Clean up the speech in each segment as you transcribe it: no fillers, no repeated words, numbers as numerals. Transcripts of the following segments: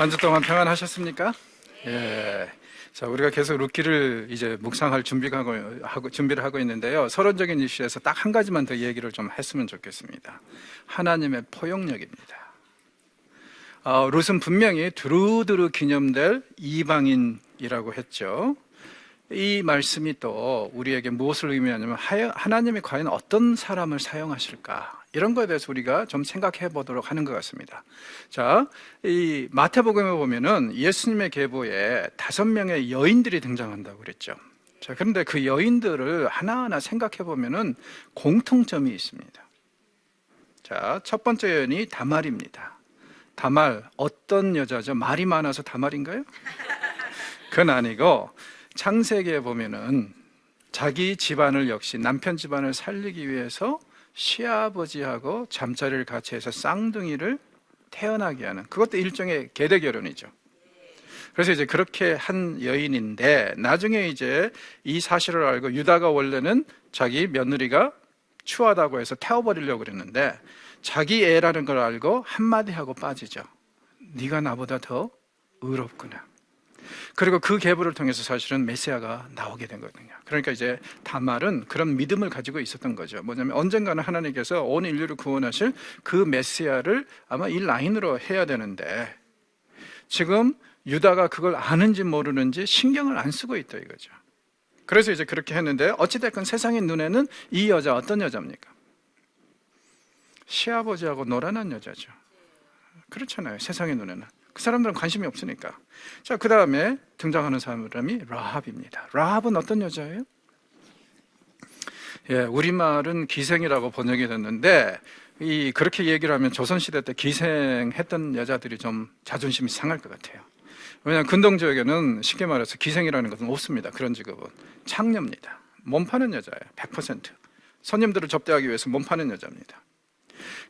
한 주 동안 평안하셨습니까? 예. 자, 우리가 계속 룻기를 이제 묵상할 준비를 하고 있는데요. 서론적인 이슈에서 딱 한 가지만 더 얘기를 좀 했으면 좋겠습니다. 하나님의 포용력입니다. 룻은 분명히 두루두루 기념될 이방인이라고 했죠. 이 말씀이 또 우리에게 무엇을 의미하냐면 하나님이 과연 어떤 사람을 사용하실까, 이런 거에 대해서 우리가 좀 생각해 보도록 하는 것 같습니다. 자, 이 마태복음에 보면은 예수님의 계보에 5명의 여인들이 등장한다고 그랬죠. 자, 그런데 그 여인들을 하나하나 생각해 보면은 공통점이 있습니다. 자, 첫 번째 여인이 다말입니다. 다말, 어떤 여자죠? 말이 많아서 다말인가요? 그건 아니고, 창세기에 보면은 자기 집안을 역시 남편 집안을 살리기 위해서 시아버지하고 잠자리를 같이 해서 쌍둥이를 태어나게 하는, 그것도 일종의 계대 결혼이죠. 그래서 이제 그렇게 한 여인인데, 나중에 이제 이 사실을 알고 유다가 원래는 자기 며느리가 추하다고 해서 태워버리려고 그랬는데, 자기 애라는 걸 알고 한마디 하고 빠지죠. 네가 나보다 더 의롭구나. 그리고 그 계보를 통해서 사실은 메시아가 나오게 된 거거든요. 그러니까 이제 다말은 그런 믿음을 가지고 있었던 거죠. 뭐냐면 언젠가는 하나님께서 온 인류를 구원하실 그 메시아를 아마 이 라인으로 해야 되는데, 지금 유다가 그걸 아는지 모르는지 신경을 안 쓰고 있다 이거죠. 그래서 이제 그렇게 했는데, 어찌됐건 세상의 눈에는 이 여자 어떤 여자입니까? 시아버지하고 노란한 여자죠. 그렇잖아요, 세상의 눈에는. 그 사람들은 관심이 없으니까. 자, 그 다음에 등장하는 사람이 라합입니다. 라합은 어떤 여자예요? 예, 우리말은 기생이라고 번역이 됐는데, 그렇게 얘기를 하면 조선시대 때 기생했던 여자들이 좀 자존심이 상할 것 같아요. 왜냐하면 근동지역에는 쉽게 말해서 기생이라는 것은 없습니다. 그런 직업은 창녀입니다. 몸 파는 여자예요. 100%. 손님들을 접대하기 위해서 몸 파는 여자입니다.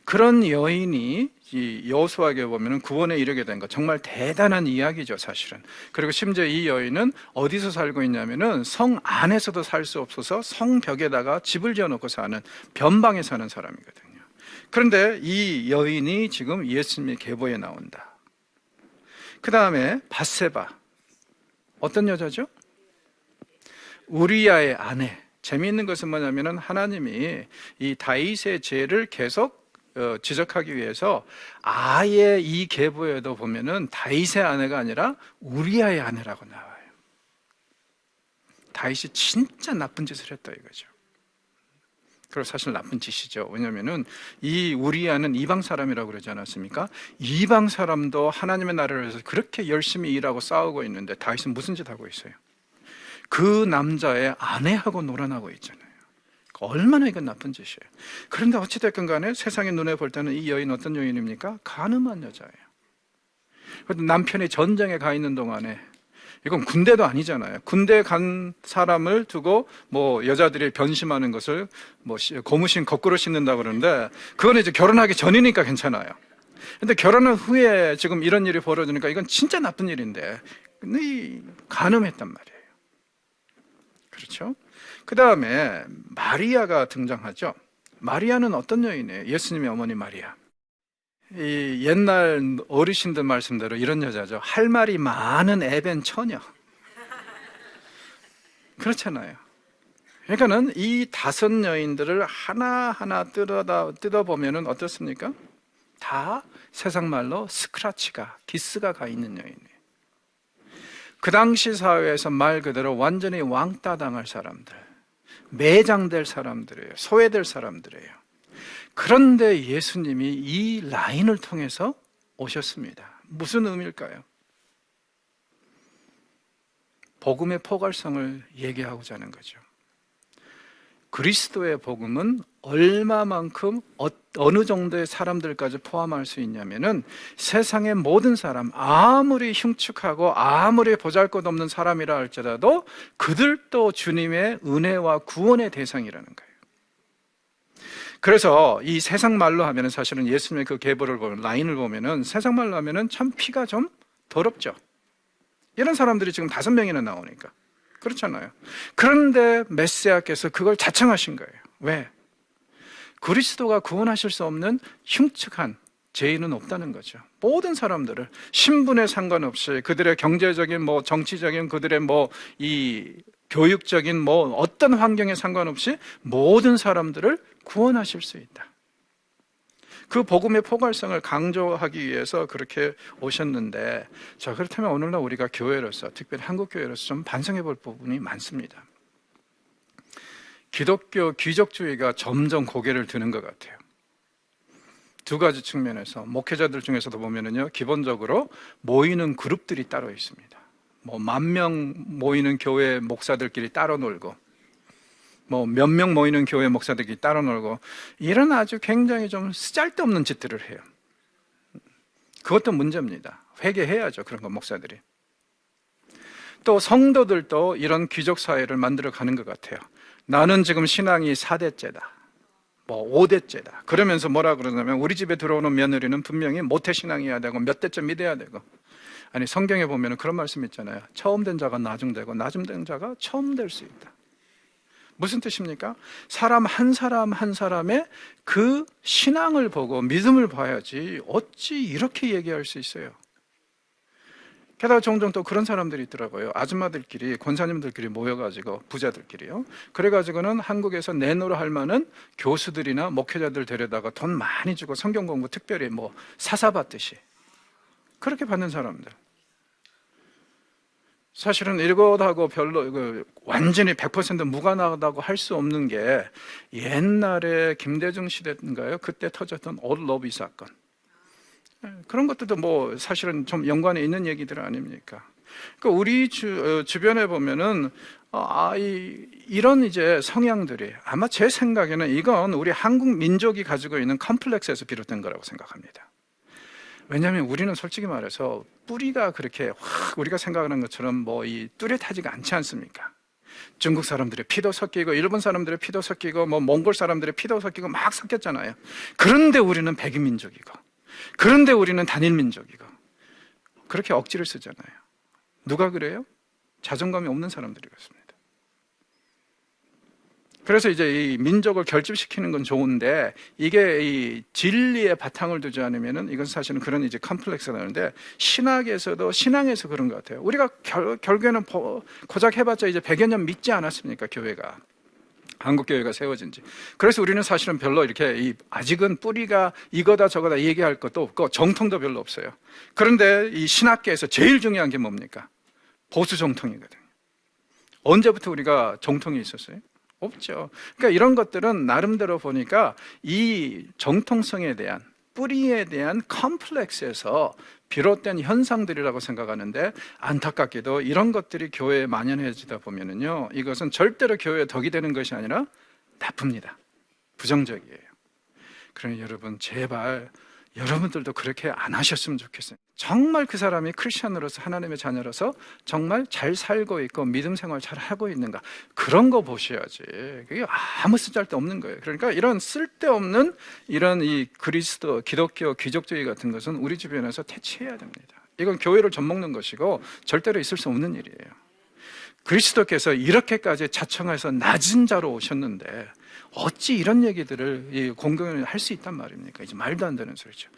그런 여인이 이 여호수아에 보면 구원에 이르게 된 것, 정말 대단한 이야기죠, 사실은. 그리고 심지어 이 여인은 어디서 살고 있냐면은 성 안에서도 살 수 없어서 성벽에다가 집을 지어놓고 사는, 변방에 사는 사람이거든요. 그런데 이 여인이 지금 예수님의 계보에 나온다. 그 다음에 밧세바, 어떤 여자죠? 우리야의 아내. 재미있는 것은 뭐냐면은 하나님이 이 다윗의 죄를 계속 지적하기 위해서 아예 이 계보에도 보면은 다윗의 아내가 아니라 우리아의 아내라고 나와요. 다윗이 진짜 나쁜 짓을 했다 이거죠. 그리고 사실 나쁜 짓이죠. 왜냐하면은 이 우리아는 이방 사람이라고 그러지 않았습니까? 이방 사람도 하나님의 나라를 위해서 그렇게 열심히 일하고 싸우고 있는데 다윗은 무슨 짓 하고 있어요? 그 남자의 아내하고 놀아나고 있잖아요. 얼마나 이건 나쁜 짓이에요. 그런데 어찌됐건 간에 세상의 눈에 볼 때는 이 여인 어떤 여인입니까? 가늠한 여자예요. 남편이 전쟁에 가 있는 동안에, 이건 군대도 아니잖아요. 군대 간 사람을 두고 뭐 여자들이 변심하는 것을 뭐 고무신 거꾸로 신는다 그러는데, 그건 이제 결혼하기 전이니까 괜찮아요. 근데 결혼한 후에 지금 이런 일이 벌어지니까 이건 진짜 나쁜 일인데, 근데 간음했단 말이에요. 그렇죠? 그 다음에 마리아가 등장하죠. 마리아는 어떤 여인이에요? 예수님의 어머니 마리아. 이 옛날 어르신들 말씀대로 이런 여자죠. 할 말이 많은 에벤 처녀. 그렇잖아요. 그러니까는 이 5 여인들을 하나하나 뜯어보면은 어떻습니까? 다 세상 말로 스크라치가, 기스가 가 있는 여인이에요. 그 당시 사회에서 말 그대로 완전히 왕따 당할 사람들, 매장될 사람들이에요. 소외될 사람들이에요. 그런데 예수님이 이 라인을 통해서 오셨습니다. 무슨 의미일까요? 복음의 포괄성을 얘기하고자 하는 거죠. 그리스도의 복음은 얼마만큼 어느 정도의 사람들까지 포함할 수 있냐면은, 세상의 모든 사람, 아무리 흉측하고 아무리 보잘것없는 사람이라 할지라도 그들도 주님의 은혜와 구원의 대상이라는 거예요. 그래서 이 세상 말로 하면은, 사실은 예수님의 그 계보를 보면, 라인을 보면은 세상 말로 하면은 참 피가 좀 더럽죠. 이런 사람들이 지금 5명이나 나오니까. 그렇잖아요. 그런데 메시아께서 그걸 자청하신 거예요. 왜? 그리스도가 구원하실 수 없는 흉측한, 죄인은 없다는 거죠. 모든 사람들을 신분에 상관없이 그들의 경제적인 정치적인 그들의 이 교육적인 어떤 환경에 상관없이 모든 사람들을 구원하실 수 있다. 그 복음의 포괄성을 강조하기 위해서 그렇게 오셨는데, 자, 그렇다면 오늘날 우리가 교회로서, 특별히 한국 교회로서 좀 반성해 볼 부분이 많습니다. 기독교 귀족주의가 점점 고개를 드는 것 같아요. 두 가지 측면에서 목회자들 중에서도 보면은요, 기본적으로 모이는 그룹들이 따로 있습니다. 10,000명 모이는 교회 목사들끼리 따로 놀고, 몇 명 모이는 교회 목사들끼리 따로 놀고, 이런 아주 굉장히 좀 쓰잘데없는 짓들을 해요. 그것도 문제입니다. 회개해야죠, 그런 거 목사들이. 또 성도들도 이런 귀족 사회를 만들어 가는 것 같아요. 나는 지금 신앙이 4대째다. 5대째다. 그러면서 뭐라 그러냐면 우리 집에 들어오는 며느리는 분명히 모태신앙이어야 되고 몇 대째 믿어야 되고. 아니, 성경에 보면 그런 말씀 있잖아요. 처음 된 자가 나중 되고 나중 된 자가 처음 될 수 있다. 무슨 뜻입니까? 사람 한 사람의 그 신앙을 보고 믿음을 봐야지 어찌 이렇게 얘기할 수 있어요. 게다가 종종 또 그런 사람들이 있더라고요. 아줌마들끼리, 권사님들끼리 모여가지고, 부자들끼리요. 그래가지고는 한국에서 내노라 할 만한 교수들이나 목회자들 데려다가 돈 많이 주고 성경 공부 특별히 사사받듯이 그렇게 받는 사람들. 사실은 이것하고 별로 완전히 100% 무관하다고 할 수 없는 게, 옛날에 김대중 시대인가요? 그때 터졌던 올러비 사건. 그런 것들도 사실은 좀 연관에 있는 얘기들 아닙니까? 그러니까 우리 주변에 보면은 이런 이제 성향들이, 아마 제 생각에는 이건 우리 한국 민족이 가지고 있는 컴플렉스에서 비롯된 거라고 생각합니다. 왜냐하면 우리는 솔직히 말해서 뿌리가 그렇게 확 우리가 생각하는 것처럼 이 뚜렷하지가 않지 않습니까? 중국 사람들의 피도 섞이고 일본 사람들의 피도 섞이고 몽골 사람들의 피도 섞이고 막 섞였잖아요. 그런데 우리는 백인 민족이고, 그런데 우리는 단일 민족이고, 그렇게 억지를 쓰잖아요. 누가 그래요? 자존감이 없는 사람들이 그렇습니다. 그래서 이제 이 민족을 결집시키는 건 좋은데, 이게 이 진리의 바탕을 두지 않으면은 이건 사실은 그런 이제 컴플렉스가 나는데, 신앙에서 그런 것 같아요. 우리가 결국에는 고작 해봤자 이제 100여 년 믿지 않았습니까? 교회가, 한국 교회가 세워진 지. 그래서 우리는 사실은 별로 이렇게 아직은 뿌리가 이거다 저거다 얘기할 것도 없고 정통도 별로 없어요. 그런데 이 신학계에서 제일 중요한 게 뭡니까? 보수 정통이거든요. 언제부터 우리가 정통이 있었어요? 없죠. 그러니까 이런 것들은 나름대로 보니까 이 정통성에 대한, 뿌리에 대한 컴플렉스에서 비롯된 현상들이라고 생각하는데, 안타깝게도 이런 것들이 교회에 만연해지다 보면은요, 이것은 절대로 교회에 덕이 되는 것이 아니라 나쁩니다. 부정적이에요. 그러니 여러분, 제발 여러분들도 그렇게 안 하셨으면 좋겠어요. 정말 그 사람이 크리스천으로서, 하나님의 자녀로서 정말 잘 살고 있고 믿음 생활 잘 하고 있는가, 그런 거 보셔야지. 그게 아무 쓸데없는 거예요. 그러니까 이런 쓸데없는 이런 이 기독교 귀족주의 같은 것은 우리 주변에서 퇴치해야 됩니다. 이건 교회를 젖먹는 것이고 절대로 있을 수 없는 일이에요. 그리스도께서 이렇게까지 자청해서 낮은 자로 오셨는데 어찌 이런 얘기들을 공경을 할 수 있단 말입니까? 이제 말도 안 되는 소리죠.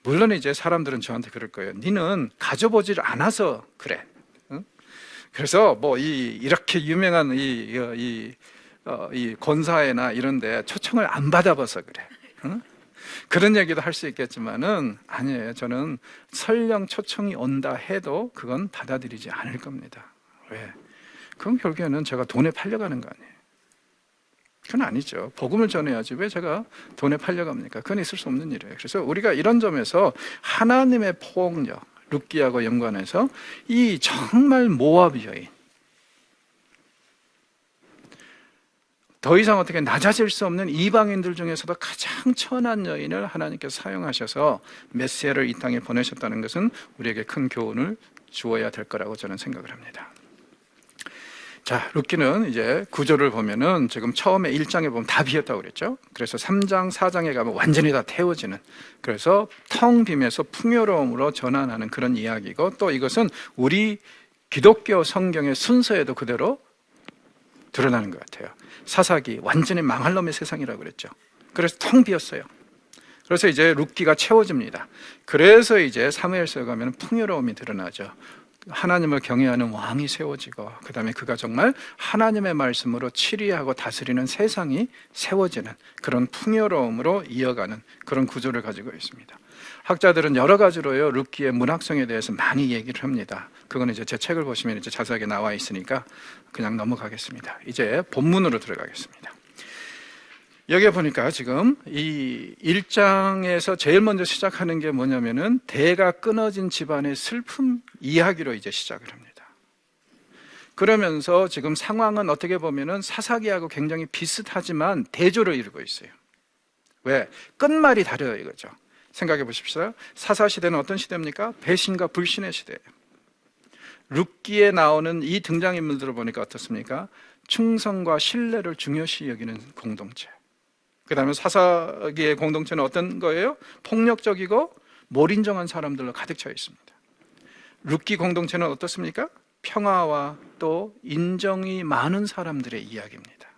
물론 이제 사람들은 저한테 그럴 거예요. 니는 가져보질 않아서 그래. 응? 그래서 이렇게 유명한 이 권사회나 이런데 초청을 안 받아봐서 그래. 응? 그런 얘기도 할 수 있겠지만은 아니에요. 저는 설령 초청이 온다 해도 그건 받아들이지 않을 겁니다. 왜? 그건 결국에는 제가 돈에 팔려가는 거 아니에요. 그건 아니죠. 복음을 전해야지 왜 제가 돈에 팔려갑니까? 그건 있을 수 없는 일이에요. 그래서 우리가 이런 점에서 하나님의 포옹력, 룻기하고 연관해서 이 정말 모압 여인, 더 이상 어떻게 낮아질 수 없는 이방인들 중에서도 가장 천한 여인을 하나님께서 사용하셔서 메시아를 이 땅에 보내셨다는 것은 우리에게 큰 교훈을 주어야 될 거라고 저는 생각을 합니다. 자, 룻기는 이제 구조를 보면은 지금 처음에 1장에 보면 다 비었다고 그랬죠. 그래서 3장, 4장에 가면 완전히 다 태워지는, 그래서 텅 비면서 풍요로움으로 전환하는 그런 이야기고, 또 이것은 우리 기독교 성경의 순서에도 그대로 드러나는 것 같아요. 사사기 완전히 망할 놈의 세상이라고 그랬죠. 그래서 텅 비었어요. 그래서 이제 룻기가 채워집니다. 그래서 이제 사무엘서에 가면 풍요로움이 드러나죠. 하나님을 경외하는 왕이 세워지고, 그 다음에 그가 정말 하나님의 말씀으로 치리하고 다스리는 세상이 세워지는 그런 풍요로움으로 이어가는 그런 구조를 가지고 있습니다. 학자들은 여러 가지로요, 룻기의 문학성에 대해서 많이 얘기를 합니다. 그거는 이제 제 책을 보시면 이제 자세하게 나와 있으니까 그냥 넘어가겠습니다. 이제 본문으로 들어가겠습니다. 여기 보니까 지금 이 1장에서 제일 먼저 시작하는 게 뭐냐면은 대가 끊어진 집안의 슬픔 이야기로 이제 시작을 합니다. 그러면서 지금 상황은 어떻게 보면은 사사기하고 굉장히 비슷하지만 대조를 이루고 있어요. 왜? 끝말이 다르요 이거죠. 생각해 보십시오. 사사시대는 어떤 시대입니까? 배신과 불신의 시대예요. 룻기에 나오는 이 등장인물들을 보니까 어떻습니까? 충성과 신뢰를 중요시 여기는 공동체. 그 다음에 사사기의 공동체는 어떤 거예요? 폭력적이고 몰인정한 사람들로 가득 차 있습니다. 룻기 공동체는 어떻습니까? 평화와 또 인정이 많은 사람들의 이야기입니다.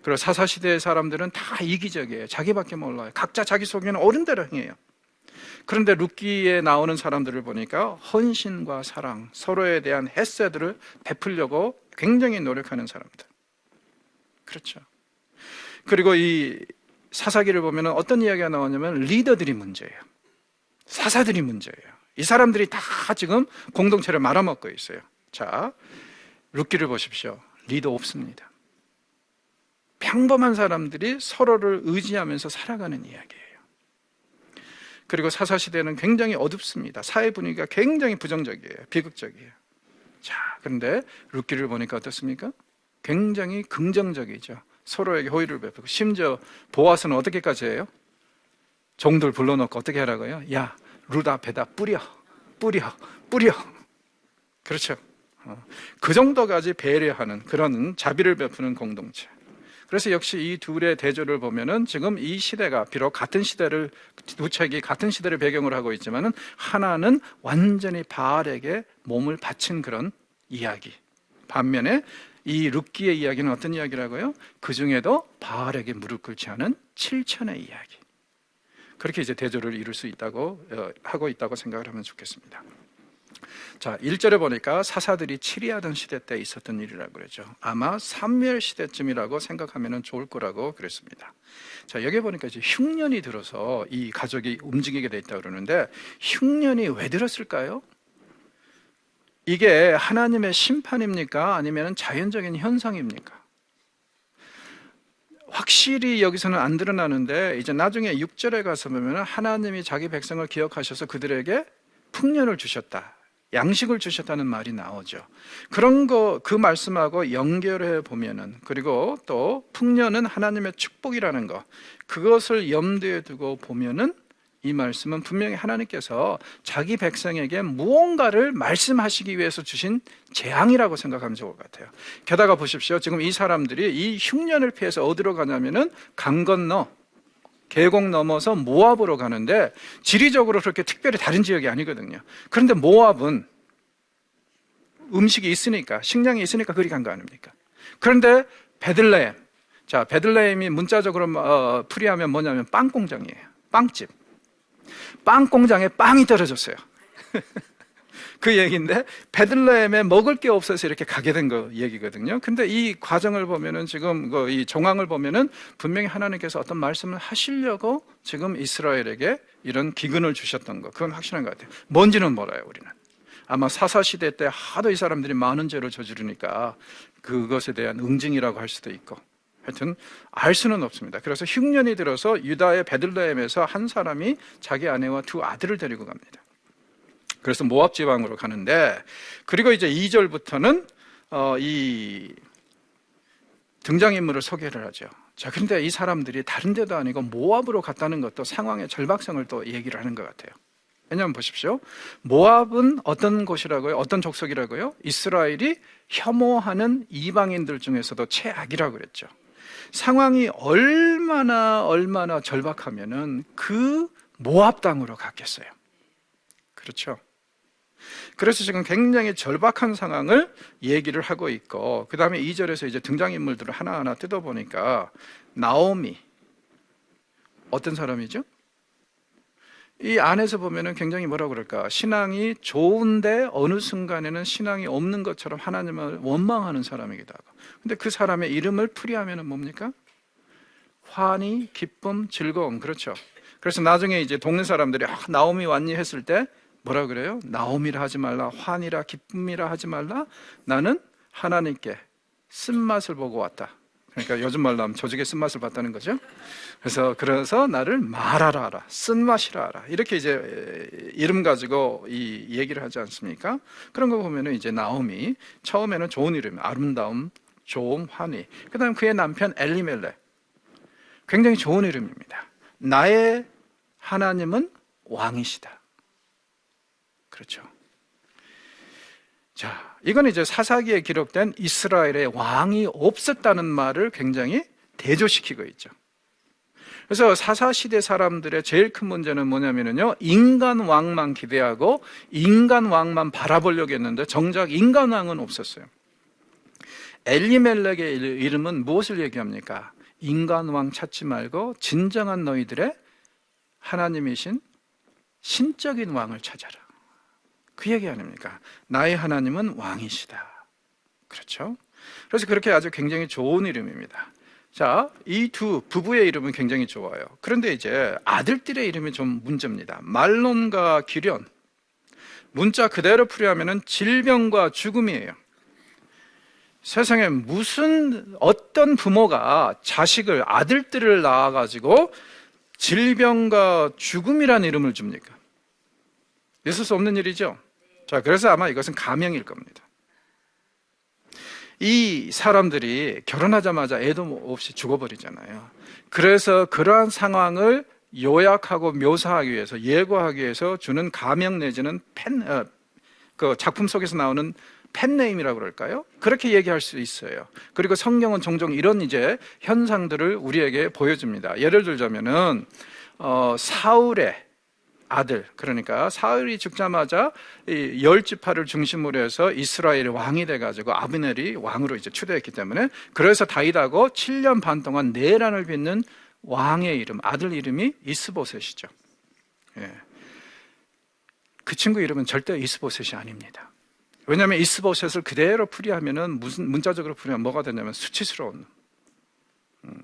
그리고 사사시대의 사람들은 다 이기적이에요. 자기밖에 몰라요. 각자 자기 속에는 옳은 대로 행해요. 그런데 룻기에 나오는 사람들을 보니까 헌신과 사랑, 서로에 대한 헤세드를 베풀려고 굉장히 노력하는 사람들. 그렇죠. 그리고 이 사사기를 보면 어떤 이야기가 나오냐면 리더들이 문제예요. 사사들이 문제예요. 이 사람들이 다 지금 공동체를 말아먹고 있어요. 자, 룻기를 보십시오. 리더 없습니다. 평범한 사람들이 서로를 의지하면서 살아가는 이야기예요. 그리고 사사시대는 굉장히 어둡습니다. 사회 분위기가 굉장히 부정적이에요. 비극적이에요. 자, 그런데 룻기를 보니까 어떻습니까? 굉장히 긍정적이죠. 서로에게 호의를 베풀고, 심지어 보아스는 어떻게까지 해요? 종들 불러놓고 어떻게 하라고요? 야, 룻 앞에다 뿌려. 그렇죠. 그 정도까지 배려하는 그런 자비를 베푸는 공동체. 그래서 역시 이 둘의 대조를 보면은 지금 이 시대가 비록 같은 시대를, 두 책이 같은 시대를 배경으로 하고 있지만은 하나는 완전히 바알에게 몸을 바친 그런 이야기. 반면에 이 룻기의 이야기는 어떤 이야기라고요? 그 중에도 바알에게 무릎 꿇지 않은 7천의 이야기. 그렇게 이제 대조를 이룰 수 있다고 하고 있다고 생각을 하면 좋겠습니다. 자, 1절에 보니까 사사들이 치리하던 시대 때 있었던 일이라고 그러죠. 아마 사무엘 시대쯤이라고 생각하면 좋을 거라고 그랬습니다. 자, 여기 보니까 이제 흉년이 들어서 이 가족이 움직이게 돼 있다고 그러는데, 흉년이 왜 들었을까요? 이게 하나님의 심판입니까? 아니면 자연적인 현상입니까? 확실히 여기서는 안 드러나는데, 이제 나중에 6절에 가서 보면 하나님이 자기 백성을 기억하셔서 그들에게 풍년을 주셨다, 양식을 주셨다는 말이 나오죠. 그런 거, 그 말씀하고 연결해 보면은, 그리고 또 풍년은 하나님의 축복이라는 거, 그것을 염두에 두고 보면은 이 말씀은 분명히 하나님께서 자기 백성에게 무언가를 말씀하시기 위해서 주신 재앙이라고 생각하면 좋을 것 같아요. 게다가 보십시오. 지금 이 사람들이 이 흉년을 피해서 어디로 가냐면은 강 건너, 계곡 넘어서 모압으로 가는데, 지리적으로 그렇게 특별히 다른 지역이 아니거든요. 그런데 모압은 음식이 있으니까, 식량이 있으니까 그리 간 거 아닙니까? 그런데 베들레헴, 자, 베들레헴이 문자적으로 풀이하면 뭐냐면 빵 공장이에요. 빵집. 빵 공장에 빵이 떨어졌어요. 그 얘기인데, 베들레헴에 먹을 게 없어서 이렇게 가게 된 거 얘기거든요. 근데 이 과정을 보면은, 지금 이 정황을 보면은 분명히 하나님께서 어떤 말씀을 하시려고 지금 이스라엘에게 이런 기근을 주셨던 거, 그건 확실한 것 같아요. 뭔지는 몰라요, 우리는. 아마 사사시대 때 하도 이 사람들이 많은 죄를 저지르니까 그것에 대한 응징이라고 할 수도 있고, 하여튼 알 수는 없습니다. 그래서 흉년이 들어서 유다의 베들레헴에서 한 사람이 자기 아내와 두 아들을 데리고 갑니다. 그래서 모압 지방으로 가는데, 그리고 이제 2절부터는 이 등장인물을 소개를 하죠. 자, 그런데 이 사람들이 다른 데도 아니고 모압으로 갔다는 것도 상황의 절박성을 또 얘기를 하는 것 같아요. 왜냐하면 보십시오. 모압은 어떤 곳이라고요? 어떤 족속이라고요? 이스라엘이 혐오하는 이방인들 중에서도 최악이라고 그랬죠. 상황이 얼마나 절박하면은 그 모압 땅으로 갔겠어요. 그렇죠. 그래서 지금 굉장히 절박한 상황을 얘기를 하고 있고, 그 다음에 2절에서 이제 등장인물들을 하나하나 뜯어보니까, 나오미, 어떤 사람이죠? 이 안에서 보면은 굉장히 뭐라 그럴까, 신앙이 좋은데 어느 순간에는 신앙이 없는 것처럼 하나님을 원망하는 사람이기도 하고. 근데 그 사람의 이름을 풀이하면은 뭡니까? 환희, 기쁨, 즐거움. 그렇죠. 그래서 나중에 이제 동네 사람들이 나오미 왔니 했을 때 뭐라 그래요? 나오미라 하지 말라, 환희라, 기쁨이라 하지 말라, 나는 하나님께 쓴맛을 보고 왔다. 그러니까 요즘 말로 하면 조직의 쓴맛을 봤다는 거죠. 그래서 나를 말하라 하라, 쓴맛이라 하라, 이렇게 이제 이름 가지고 이 얘기를 하지 않습니까? 그런 거 보면은 이제 나오미 처음에는 좋은 이름, 아름다움, 좋음, 환희. 그다음 그의 남편 엘리멜렉, 굉장히 좋은 이름입니다. 나의 하나님은 왕이시다. 그렇죠. 자, 이건 이제 사사기에 기록된 이스라엘의 왕이 없었다는 말을 굉장히 대조시키고 있죠. 그래서 사사시대 사람들의 제일 큰 문제는 뭐냐면요, 인간 왕만 기대하고 인간 왕만 바라보려고 했는데 정작 인간 왕은 없었어요. 엘리멜렉의 이름은 무엇을 얘기합니까? 인간 왕 찾지 말고 진정한 너희들의 하나님이신 신적인 왕을 찾아라. 그 얘기 아닙니까? 나의 하나님은 왕이시다. 그렇죠? 그래서 그렇게 아주 굉장히 좋은 이름입니다. 자, 이 두 부부의 이름은 굉장히 좋아요. 그런데 이제 아들들의 이름이 좀 문제입니다. 말론과 기련. 문자 그대로 풀이하면은 질병과 죽음이에요. 세상에 어떤 부모가 자식을, 아들들을 낳아가지고 질병과 죽음이라는 이름을 줍니까? 있을 수 없는 일이죠. 자, 그래서 아마 이것은 가명일 겁니다. 이 사람들이 결혼하자마자 애도 없이 죽어버리잖아요. 그래서 그러한 상황을 요약하고 묘사하기 위해서, 예고하기 위해서 주는 가명 내지는 그 작품 속에서 나오는 펜네임이라고 그럴까요? 그렇게 얘기할 수 있어요. 그리고 성경은 종종 이런 이제 현상들을 우리에게 보여줍니다. 예를 들자면은 사울의 아들, 그러니까 사울이 죽자마자 이 10지파를 중심으로 해서 이스라엘의 왕이 돼가지고 아브넬이 왕으로 이제 추대했기 때문에, 그래서 다윗하고 7년 반 동안 내란을 빚는 왕의 이름, 아들 이름이 이스보셋이죠. 예. 그 친구 이름은 절대 이스보셋이 아닙니다. 왜냐하면 이스보셋을 그대로 풀이하면은 무슨 문자적으로 풀이하면 뭐가 되냐면 수치스러운 놈,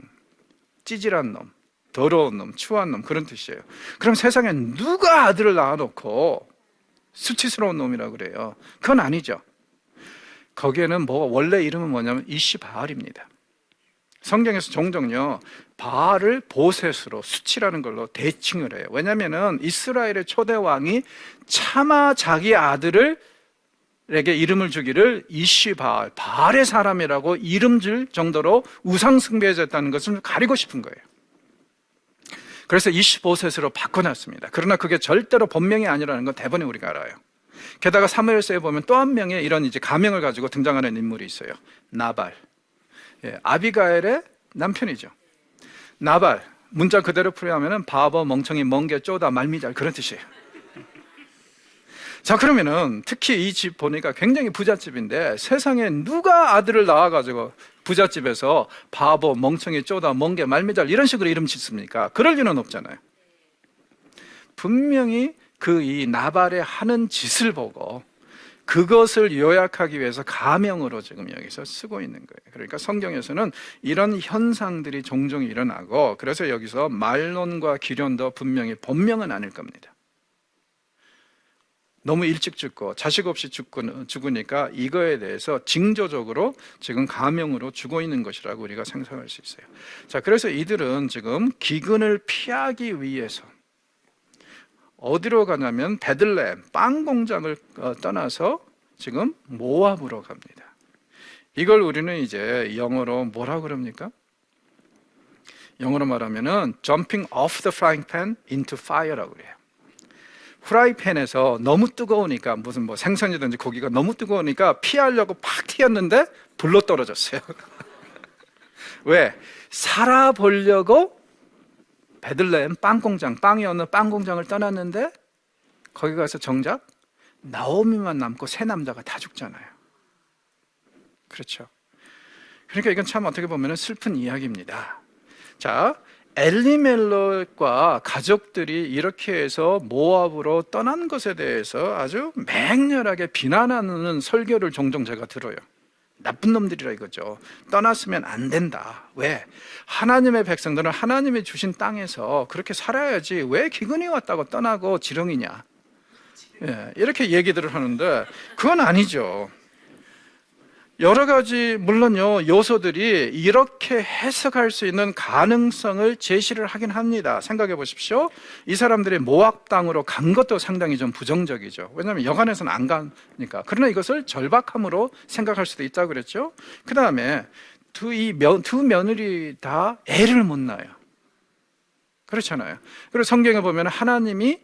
찌질한 놈, 더러운 놈, 추한 놈, 그런 뜻이에요. 그럼 세상에 누가 아들을 낳아놓고 수치스러운 놈이라고 그래요? 그건 아니죠. 거기에는 원래 이름은 뭐냐면 이시바알입니다. 성경에서 종종요, 바알을 보셋으로, 수치라는 걸로 대칭을 해요. 왜냐하면은 이스라엘의 초대 왕이 차마 자기 아들을 에게 이름을 주기를 이시바알, 바알의 사람이라고 이름 줄 정도로 우상숭배해졌다는 것을 가리고 싶은 거예요. 그래서 이시보셋으로 바꿔놨습니다. 그러나 그게 절대로 본명이 아니라는 건 대번에 우리가 알아요. 게다가 사무엘서에 보면 또 한 명의 이런 이제 가명을 가지고 등장하는 인물이 있어요. 나발. 예, 아비가엘의 남편이죠. 나발, 문자 그대로 풀이하면은 바보, 멍청이, 멍게, 쪼다, 말미잘, 그런 뜻이에요. 자, 그러면은 특히 이 집 보니까 굉장히 부잣집인데 세상에 누가 아들을 낳아가지고 부잣집에서 바보, 멍청이, 쪼다, 멍게, 말미잘 이런 식으로 이름 짓습니까? 그럴 리는 없잖아요. 분명히 이 나발의 하는 짓을 보고 그것을 요약하기 위해서 가명으로 지금 여기서 쓰고 있는 거예요. 그러니까 성경에서는 이런 현상들이 종종 일어나고, 그래서 여기서 말론과 기련도 분명히 본명은 아닐 겁니다. 너무 일찍 죽고 자식 없이 죽으니까 이거에 대해서 징조적으로 지금 가명으로 주고 있는 것이라고 우리가 생각할 수 있어요. 자, 그래서 이들은 지금 기근을 피하기 위해서 어디로 가냐면 베들레헴, 빵 공장을 떠나서 지금 모압으로 갑니다. 이걸 우리는 이제 영어로 뭐라고 그럽니까? 영어로 말하면은 jumping off the frying pan into fire라고 그래요. 후라이팬에서 너무 뜨거우니까, 무슨 생선이든지 고기가 너무 뜨거우니까 피하려고 팍 튀었는데 불로 떨어졌어요. 왜? 살아보려고 베들레헴 빵공장, 빵이 없는 빵공장을 떠났는데 거기 가서 정작 나오미만 남고 세 남자가 다 죽잖아요. 그렇죠. 그러니까 이건 참 어떻게 보면 슬픈 이야기입니다. 자, 엘리멜렉과 가족들이 이렇게 해서 모압으로 떠난 것에 대해서 아주 맹렬하게 비난하는 설교를 종종 제가 들어요. 나쁜 놈들이라 이거죠. 떠났으면 안 된다. 왜? 하나님의 백성들은 하나님이 주신 땅에서 그렇게 살아야지 왜 기근이 왔다고 떠나고 지렁이냐. 예, 이렇게 얘기들을 하는데 그건 아니죠. 여러 가지 물론요 요소들이 이렇게 해석할 수 있는 가능성을 제시를 하긴 합니다. 생각해 보십시오. 이 사람들이 모압 땅으로 간 것도 상당히 좀 부정적이죠. 왜냐하면 여간에서는 안 가니까. 그러나 이것을 절박함으로 생각할 수도 있다고 그랬죠. 그 다음에 두 며느리 다 애를 못 낳아요. 그렇잖아요. 그리고 성경에 보면 하나님이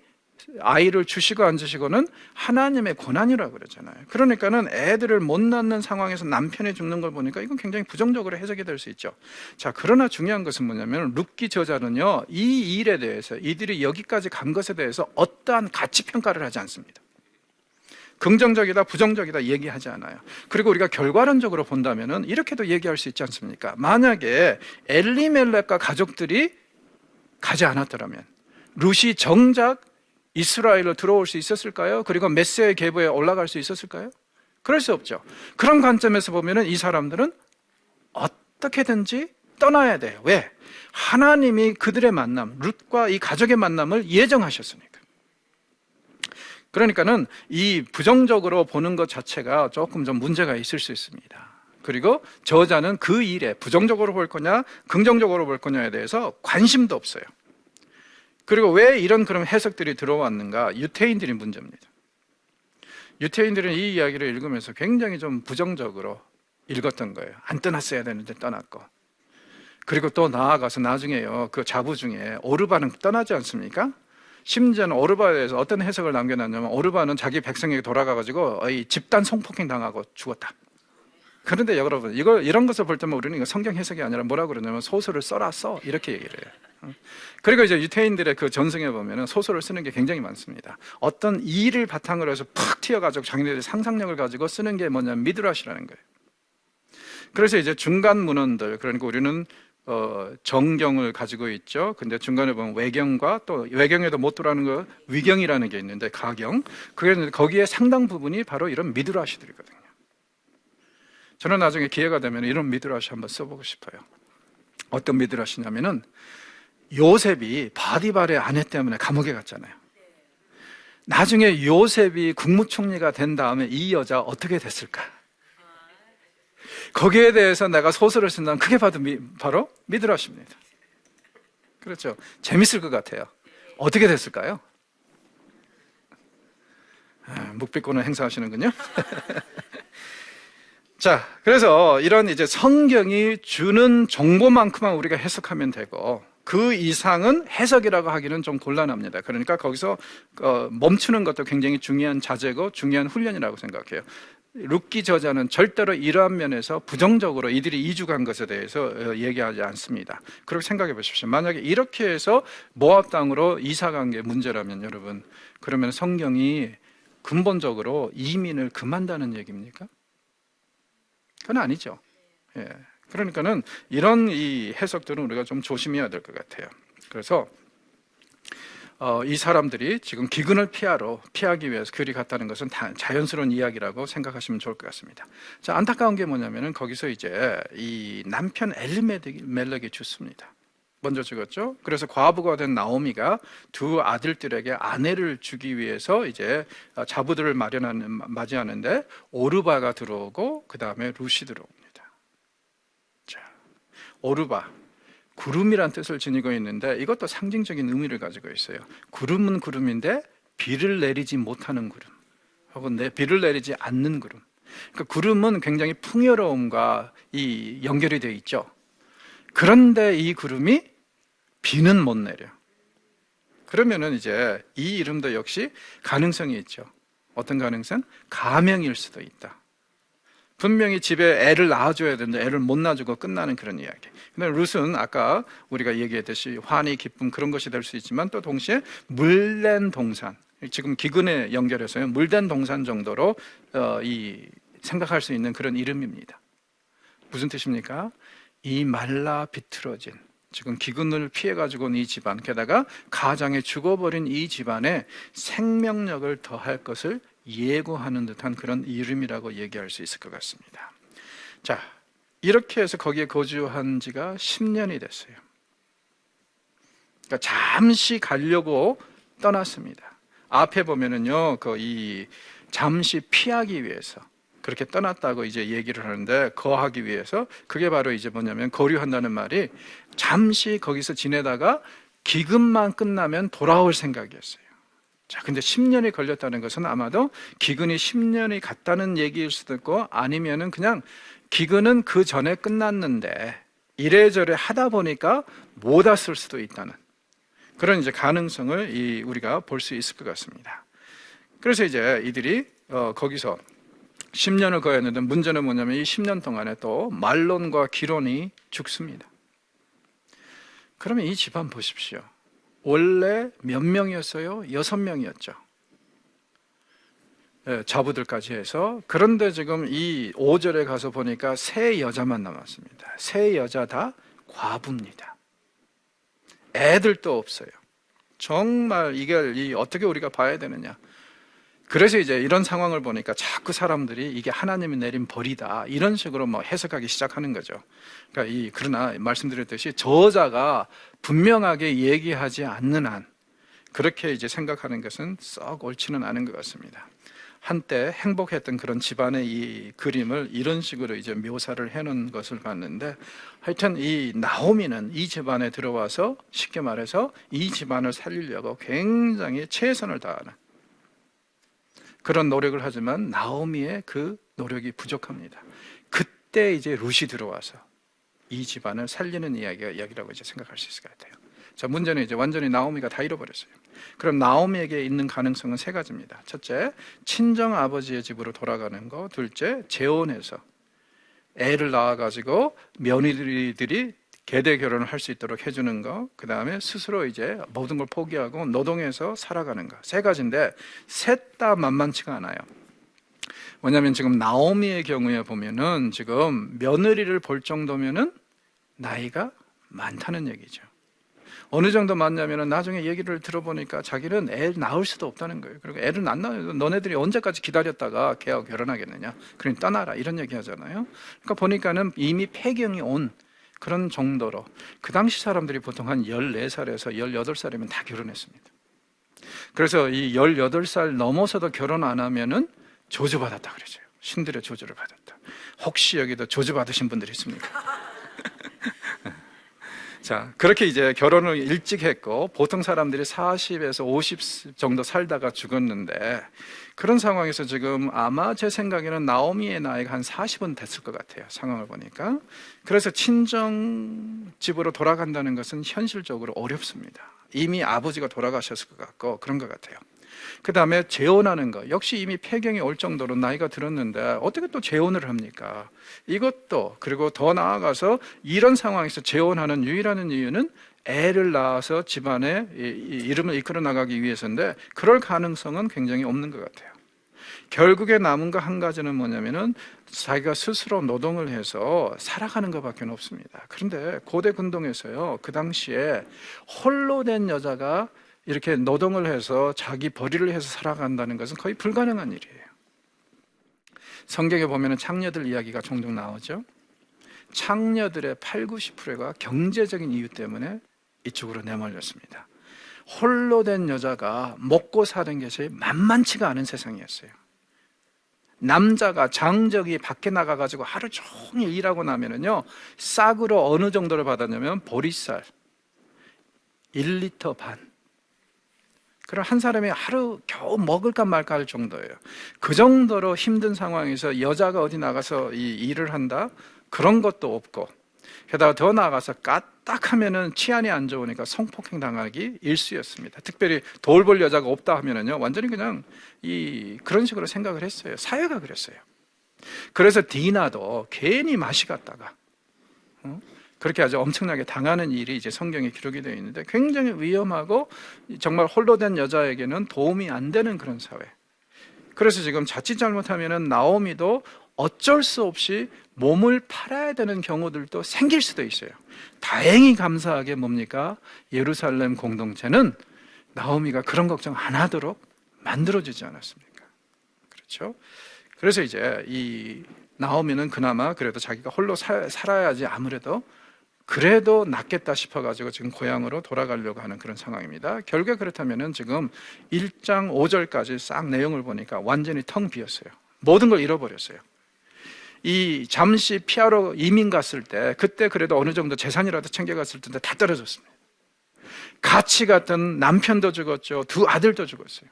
아이를 주시고 안 주시고는 하나님의 권한이라고 그러잖아요. 그러니까는 애들을 못 낳는 상황에서 남편이 죽는 걸 보니까 이건 굉장히 부정적으로 해석이 될 수 있죠. 자, 그러나 중요한 것은 뭐냐면 룻기 저자는요 이 일에 대해서 이들이 여기까지 간 것에 대해서 어떠한 가치 평가를 하지 않습니다. 긍정적이다 부정적이다 얘기하지 않아요. 그리고 우리가 결과론적으로 본다면은 이렇게도 얘기할 수 있지 않습니까? 만약에 엘리멜렉과 가족들이 가지 않았더라면 룻이 정작 이스라엘로 들어올 수 있었을까요? 그리고 메시아의 계보에 올라갈 수 있었을까요? 그럴 수 없죠. 그런 관점에서 보면 이 사람들은 어떻게든지 떠나야 돼요. 왜? 하나님이 그들의 만남, 룻과 이 가족의 만남을 예정하셨으니까. 그러니까는 이 부정적으로 보는 것 자체가 조금 좀 문제가 있을 수 있습니다. 그리고 저자는 그 일에 부정적으로 볼 거냐, 긍정적으로 볼 거냐에 대해서 관심도 없어요. 그리고 왜 이런 그런 해석들이 들어왔는가? 유태인들이 문제입니다. 유태인들은 이 이야기를 읽으면서 굉장히 좀 부정적으로 읽었던 거예요. 안 떠났어야 되는데 떠났고. 그리고 또 나아가서 나중에요, 그 자부 중에 오르바는 떠나지 않습니까? 심지어는 오르바에 대해서 어떤 해석을 남겨놨냐면 오르바는 자기 백성에게 돌아가가지고 집단 성폭행 당하고 죽었다. 그런데 여러분, 이런 것을 볼 때면 우리는 이거 성경 해석이 아니라 뭐라고 그러냐면 소설을 써라 써 이렇게 얘기를 해요. 그리고 이제 유태인들의 그 전승에 보면은 소설을 쓰는 게 굉장히 많습니다. 어떤 일을 바탕으로 해서 팍 튀어가지고 자기네들의 상상력을 가지고 쓰는 게 뭐냐면 미드라시라는 거예요. 그래서 이제 중간 문헌들, 그러니까 우리는 정경을 가지고 있죠. 근데 중간에 보면 외경과 또 외경에도 못 들어가는 거 위경이라는 게 있는데 가경, 그게 거기에 상당 부분이 바로 이런 미드라시들이거든요. 저는 나중에 기회가 되면 이런 미드라시 한번 써보고 싶어요. 어떤 미드라시냐면은 요셉이 바디발의 아내 때문에 감옥에 갔잖아요. 나중에 요셉이 국무총리가 된 다음에 이 여자 어떻게 됐을까? 거기에 대해서 내가 소설을 쓴다면 그게 바로 미드라시입니다. 그렇죠. 재밌을 것 같아요. 어떻게 됐을까요? 묵비권을 행사하시는군요. 자, 그래서 이런 이제 성경이 주는 정보만큼만 우리가 해석하면 되고 그 이상은 해석이라고 하기는 좀 곤란합니다. 그러니까 거기서 멈추는 것도 굉장히 중요한 자제고 중요한 훈련이라고 생각해요. 룻기 저자는 절대로 이러한 면에서 부정적으로 이들이 이주간 것에 대해서 얘기하지 않습니다. 그렇게 생각해 보십시오. 만약에 이렇게 해서 모압 땅으로 이사간 게 문제라면 여러분, 그러면 성경이 근본적으로 이민을 금한다는 얘기입니까? 그건 아니죠. 예. 그러니까는 이런 이 해석들은 우리가 좀 조심해야 될 것 같아요. 그래서 이 사람들이 지금 기근을 피하기 위해서 그리 갔다는 것은 자연스러운 이야기라고 생각하시면 좋을 것 같습니다. 자, 안타까운 게 뭐냐면은 거기서 이제 이 남편 엘리멜렉이 죽습니다. 먼저 죽었죠. 그래서 과부가 된 나오미가 두 아들들에게 아내를 주기 위해서 이제 자부들을 맞이하는데 오르바가 들어오고 그 다음에 룻이 들어옵니다. 자, 오르바, 구름이란 뜻을 지니고 있는데 이것도 상징적인 의미를 가지고 있어요. 구름은 구름인데 비를 내리지 못하는 구름, 혹은 비를 내리지 않는 구름. 그러니까 구름은 굉장히 풍요로움과 이 연결이 되어 있죠. 그런데 이 구름이 비는 못 내려. 그러면은 이제 이 이름도 역시 가능성이 있죠. 어떤 가능성? 가명일 수도 있다. 분명히 집에 애를 낳아줘야 되는데 애를 못 낳아주고 끝나는 그런 이야기. 근데 룻은 아까 우리가 얘기했듯이 환희, 기쁨 그런 것이 될 수 있지만 또 동시에 물된 동산, 지금 기근에 연결해서요, 물된 동산 정도로 생각할 수 있는 그런 이름입니다. 무슨 뜻입니까? 이 말라 비틀어진, 지금 기근을 피해가지고 온 이 집안, 게다가 가장에 죽어버린 이 집안에 생명력을 더할 것을 예고하는 듯한 그런 이름이라고 얘기할 수 있을 것 같습니다. 자, 이렇게 해서 거기에 거주한 지가 10년이 됐어요. 그러니까 잠시 가려고 떠났습니다. 앞에 보면은요, 이 잠시 피하기 위해서 그렇게 떠났다고 이제 얘기를 하는데, 거하기 위해서, 그게 바로 이제 뭐냐면 거류한다는 말이 잠시 거기서 지내다가 기근만 끝나면 돌아올 생각이었어요. 자, 근데 10년이 걸렸다는 것은 아마도 기근이 10년이 갔다는 얘기일 수도 있고, 아니면은 그냥 기근은 그 전에 끝났는데 이래저래 하다 보니까 못 왔을 수도 있다는 그런 이제 가능성을 우리가 볼 수 있을 것 같습니다. 그래서 이제 이들이 거기서 10년을 거했는데, 문제는 뭐냐면 이 10년 동안에 또 말론과 기론이 죽습니다. 그러면 이 집안 보십시오. 원래 몇 명이었어요? 6명이었죠. 자부들까지 해서. 그런데 지금 이 5절에 가서 보니까 3 여자만 남았습니다. 3 여자 다 과부입니다. 애들도 없어요. 정말 이걸 어떻게 우리가 봐야 되느냐. 그래서 이제 이런 상황을 보니까 자꾸 사람들이 이게 하나님이 내린 벌이다, 이런 식으로 뭐 해석하기 시작하는 거죠. 그러니까 그러나 말씀드렸듯이 저자가 분명하게 얘기하지 않는 한 그렇게 이제 생각하는 것은 썩 옳지는 않은 것 같습니다. 한때 행복했던 그런 집안의 이 그림을 이런 식으로 이제 묘사를 해놓은 것을 봤는데, 하여튼 이 나오미는 이 집안에 들어와서 쉽게 말해서 이 집안을 살리려고 굉장히 최선을 다하는 그런 노력을 하지만 나오미의 그 노력이 부족합니다. 그때 이제 룻이 들어와서 이 집안을 살리는 이야기라고 이제 생각할 수 있을 것 같아요. 자, 문제는 이제 완전히 나오미가 다 잃어버렸어요. 그럼 나오미에게 있는 가능성은 3가지입니다. 첫째, 친정 아버지의 집으로 돌아가는 거. 둘째, 재혼해서 애를 낳아가지고 며느리들이 계대 결혼을 할 수 있도록 해주는 거. 그 다음에 스스로 이제 모든 걸 포기하고 노동해서 살아가는 거. 3가지인데 셋 다 만만치가 않아요. 뭐냐면 지금 나오미의 경우에 보면은 지금 며느리를 볼 정도면은 나이가 많다는 얘기죠. 어느 정도 많냐면은 나중에 얘기를 들어보니까 자기는 애 낳을 수도 없다는 거예요. 그리고 애를 안 낳아도 너네들이 언제까지 기다렸다가 걔하고 결혼하겠느냐. 그러니 떠나라, 이런 얘기 하잖아요. 그러니까 보니까는 이미 폐경이 온 그런 정도로, 그 당시 사람들이 보통 한 14살에서 18살이면 다 결혼했습니다. 그래서 이 18살 넘어서도 결혼 안 하면은 저주받았다 그러죠. 신들의 저주를 받았다. 혹시 여기도 저주받으신 분들이 있습니까? 자, 그렇게 이제 결혼을 일찍 했고, 보통 사람들이 40에서 50 정도 살다가 죽었는데, 그런 상황에서 지금 아마 제 생각에는 나오미의 나이가 한 40은 됐을 것 같아요. 상황을 보니까. 그래서 친정 집으로 돌아간다는 것은 현실적으로 어렵습니다. 이미 아버지가 돌아가셨을 것 같고 그런 것 같아요. 그 다음에 재혼하는 거, 역시 이미 폐경이 올 정도로 나이가 들었는데 어떻게 또 재혼을 합니까? 이것도, 그리고 더 나아가서 이런 상황에서 재혼하는 유일한 이유는 애를 낳아서 집안의 이름을 이끌어 나가기 위해서인데, 그럴 가능성은 굉장히 없는 것 같아요. 결국에 남은 거 한 가지는 뭐냐면은 자기가 스스로 노동을 해서 살아가는 것밖에 없습니다. 그런데 고대 근동에서요, 그 당시에 홀로 된 여자가 이렇게 노동을 해서 자기 벌이를 해서 살아간다는 것은 거의 불가능한 일이에요. 성경에 보면은 창녀들 이야기가 종종 나오죠. 창녀들의 80~90%가 경제적인 이유 때문에 이쪽으로 내몰렸습니다. 홀로 된 여자가 먹고 사는 것이 만만치가 않은 세상이었어요. 남자가 장적이 밖에 나가가지고 하루 종일 일하고 나면은요, 싹으로 어느 정도를 받았냐면 보리쌀 1리터 반. 그럼 한 사람이 하루 겨우 먹을까 말까 할 정도예요. 그 정도로 힘든 상황에서 여자가 어디 나가서 이 일을 한다? 그런 것도 없고, 게다가 더 나아가서 까딱하면은 치안이 안 좋으니까 성폭행 당하기 일쑤였습니다. 특별히 돌볼 여자가 없다 하면은요, 완전히 그냥 그런 식으로 생각을 했어요. 사회가 그랬어요. 그래서 디나도 괜히 맛이 갔다가 그렇게 아주 엄청나게 당하는 일이 이제 성경에 기록이 되어 있는데, 굉장히 위험하고 정말 홀로 된 여자에게는 도움이 안 되는 그런 사회. 그래서 지금 자칫 잘못하면은 나오미도 어쩔 수 없이 몸을 팔아야 되는 경우들도 생길 수도 있어요. 다행히 감사하게 뭡니까? 예루살렘 공동체는 나오미가 그런 걱정 안 하도록 만들어주지 않았습니까? 그렇죠? 그래서 이제 이 나오미는 그나마 그래도 자기가 홀로 살아야지 아무래도 그래도 낫겠다 싶어가지고 지금 고향으로 돌아가려고 하는 그런 상황입니다. 결국에 그렇다면은 지금 1장 5절까지 싹 내용을 보니까 완전히 텅 비었어요. 모든 걸 잃어버렸어요. 이 잠시 피하러 이민 갔을 때 그때 그래도 어느 정도 재산이라도 챙겨갔을 텐데 다 떨어졌습니다. 같이 갔던 남편도 죽었죠. 두 아들도 죽었어요.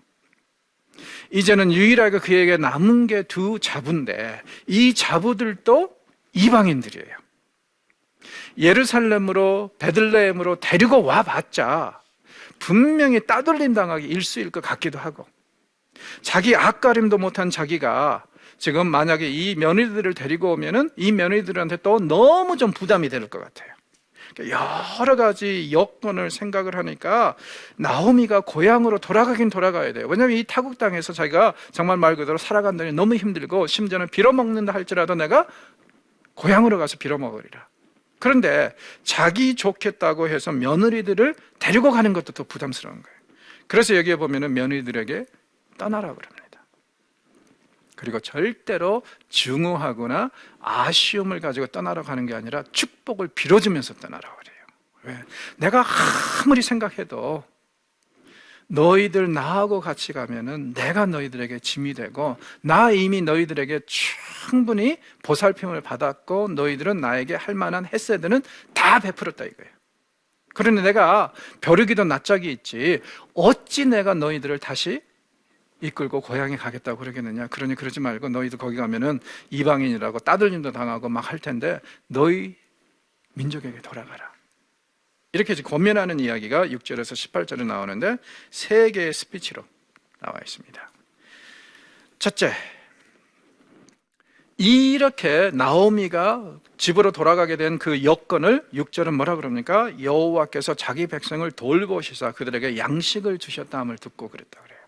이제는 유일하게 그에게 남은 게 두 자부인데 이 자부들도 이방인들이에요. 예루살렘으로 베들레헴으로 데리고 와봤자 분명히 따돌림 당하기 일쑤일 것 같기도 하고, 자기 앞가림도 못한 자기가 지금 만약에 이 며느리들을 데리고 오면은 이 며느리들한테 또 너무 좀 부담이 될 것 같아요. 여러 가지 여건을 생각을 하니까 나오미가 고향으로 돌아가긴 돌아가야 돼요. 왜냐하면 이 타국 땅에서 자기가 정말 말 그대로 살아간다니 너무 힘들고 심지어는 빌어먹는다 할지라도 내가 고향으로 가서 빌어먹으리라. 그런데 자기 좋겠다고 해서 며느리들을 데리고 가는 것도 더 부담스러운 거예요. 그래서 여기에 보면은 며느리들에게 떠나라고 그럽니다. 그리고 절대로 증오하거나 아쉬움을 가지고 떠나라고 하는 게 아니라 축복을 빌어주면서 떠나라고 그래요. 왜? 내가 아무리 생각해도 너희들 나하고 같이 가면은 내가 너희들에게 짐이 되고 나 이미 너희들에게 충분히 보살핌을 받았고 너희들은 나에게 할 만한 햇세드는 다 베풀었다 이거예요. 그러니 내가 벼르기도 낯짝이 있지 어찌 내가 너희들을 다시 이끌고 고향에 가겠다고 그러겠느냐. 그러니 그러지 말고 너희도 거기 가면은 이방인이라고 따돌림도 당하고 막 할 텐데 너희 민족에게 돌아가라. 이렇게 권면하는 이야기가 6절에서 18절에 나오는데 세 개의 스피치로 나와 있습니다. 첫째, 이렇게 나오미가 집으로 돌아가게 된 그 여건을 6절은 뭐라 그럽니까? 여호와께서 자기 백성을 돌보시사 그들에게 양식을 주셨다 함을 듣고 그랬다 그래요.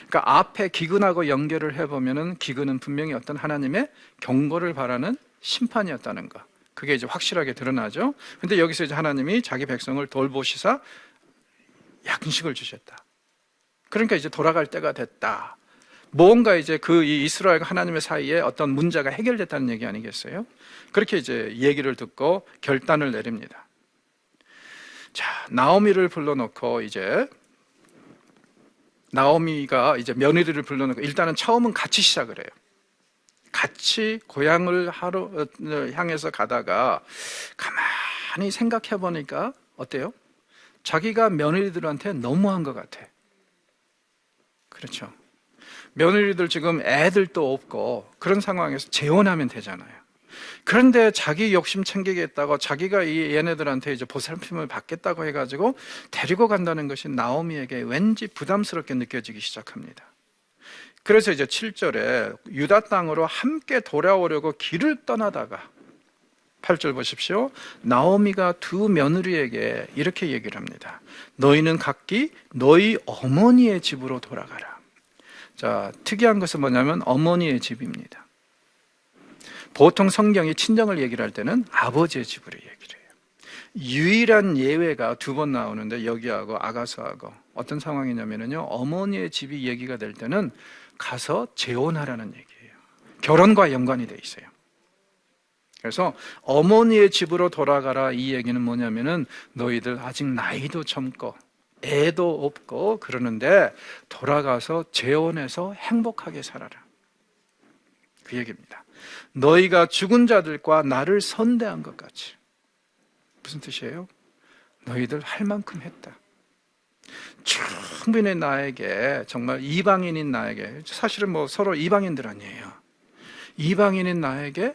그러니까 앞에 기근하고 연결을 해보면은 기근은 분명히 어떤 하나님의 경고를 바라는 심판이었다는 것, 그게 이제 확실하게 드러나죠. 근데 여기서 이제 하나님이 자기 백성을 돌보시사 양식을 주셨다. 그러니까 이제 돌아갈 때가 됐다. 뭔가 이제 그 이 이스라엘과 하나님의 사이에 어떤 문제가 해결됐다는 얘기 아니겠어요? 그렇게 이제 얘기를 듣고 결단을 내립니다. 자, 나오미를 불러놓고 이제 나오미가 이제 며느리를 불러놓고 일단은 처음은 같이 시작을 해요. 같이 고향을 향해서 가다가 가만히 생각해 보니까 어때요? 자기가 며느리들한테 너무한 것 같아. 그렇죠. 며느리들 지금 애들도 없고 그런 상황에서 재혼하면 되잖아요. 그런데 자기 욕심 챙기겠다고 자기가 이 얘네들한테 이제 보살핌을 받겠다고 해가지고 데리고 간다는 것이 나오미에게 왠지 부담스럽게 느껴지기 시작합니다. 그래서 이제 7절에 유다 땅으로 함께 돌아오려고 길을 떠나다가 8절 보십시오. 나오미가 두 며느리에게 이렇게 얘기를 합니다. 너희는 각기 너희 어머니의 집으로 돌아가라. 자, 특이한 것은 뭐냐면 어머니의 집입니다. 보통 성경이 친정을 얘기를 할 때는 아버지의 집으로 얘기를 해요. 유일한 예외가 두 번 나오는데 여기하고 아가서하고 어떤 상황이냐면요, 어머니의 집이 얘기가 될 때는 가서 재혼하라는 얘기예요. 결혼과 연관이 돼 있어요. 그래서 어머니의 집으로 돌아가라 이 얘기는 뭐냐면은 너희들 아직 나이도 젊고 애도 없고 그러는데 돌아가서 재혼해서 행복하게 살아라. 그 얘기입니다. 너희가 죽은 자들과 나를 선대한 것 같이. 무슨 뜻이에요? 너희들 할 만큼 했다. 충분히 나에게, 정말 이방인인 나에게, 사실은 뭐 서로 이방인들 아니에요. 이방인인 나에게